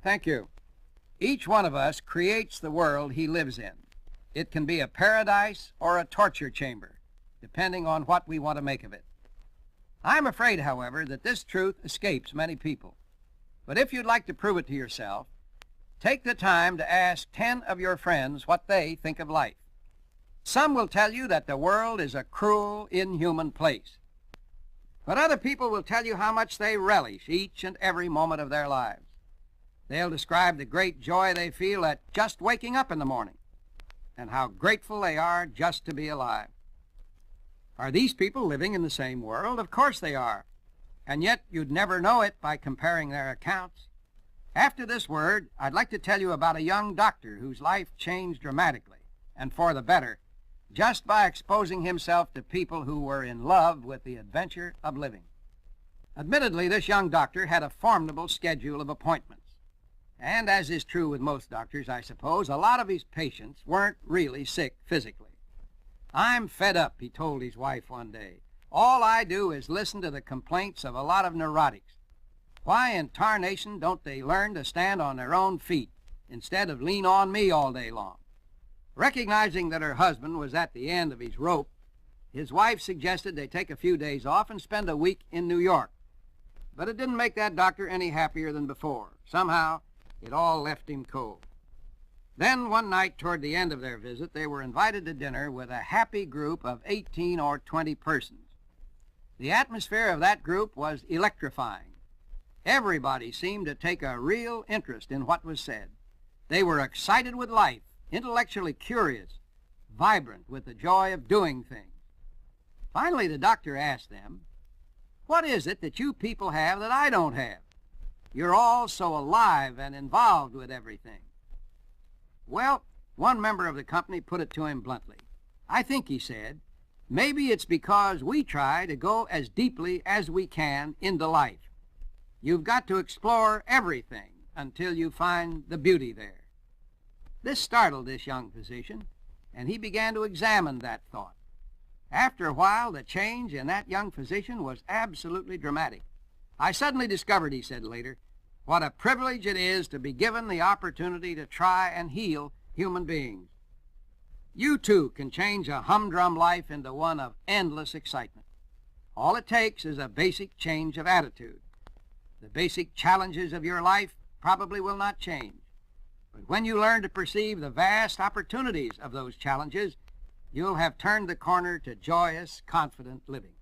Thank you. Each one of us creates the world he lives in. It can be a paradise or a torture chamber, depending on what we want to make of it. I'm afraid, however, that this truth escapes many people. But if you'd like to prove it to yourself, take the time to ask 10 of your friends what they think of life. Some will tell you that the world is a cruel, inhuman place. But other people will tell you how much they relish each and every moment of their lives. They'll describe the great joy they feel at just waking up in the morning, and how grateful they are just to be alive. Are these people living in the same world? Of course they are. And yet you'd never know it by comparing their accounts. After this word, I'd like to tell you about a young doctor whose life changed dramatically, and for the better, just by exposing himself to people who were in love with the adventure of living. Admittedly, this young doctor had a formidable schedule of appointments. And as is true with most doctors, I suppose, a lot of his patients weren't really sick physically. "I'm fed up," he told his wife one day. "All I do is listen to the complaints of a lot of neurotics. Why in tarnation don't they learn to stand on their own feet instead of lean on me all day long?" Recognizing that her husband was at the end of his rope, his wife suggested they take a few days off and spend a week in New York. But it didn't make that doctor any happier than before. Somehow, it all left him cold. Then one night toward the end of their visit, they were invited to dinner with a happy group of 18 or 20 persons. The atmosphere of that group was electrifying. Everybody seemed to take a real interest in what was said. They were excited with life, intellectually curious, vibrant with the joy of doing things. Finally, the doctor asked them, "What is it that you people have that I don't have? You're all so alive and involved with everything." Well, one member of the company put it to him bluntly. "I think," he said, "maybe it's because we try to go as deeply as we can into life. You've got to explore everything until you find the beauty there." This startled this young physician, and he began to examine that thought. After a while, the change in that young physician was absolutely dramatic. "I suddenly discovered," he said later, "what a privilege it is to be given the opportunity to try and heal human beings." You, too, can change a humdrum life into one of endless excitement. All it takes is a basic change of attitude. The basic challenges of your life probably will not change. But when you learn to perceive the vast opportunities of those challenges, you'll have turned the corner to joyous, confident living.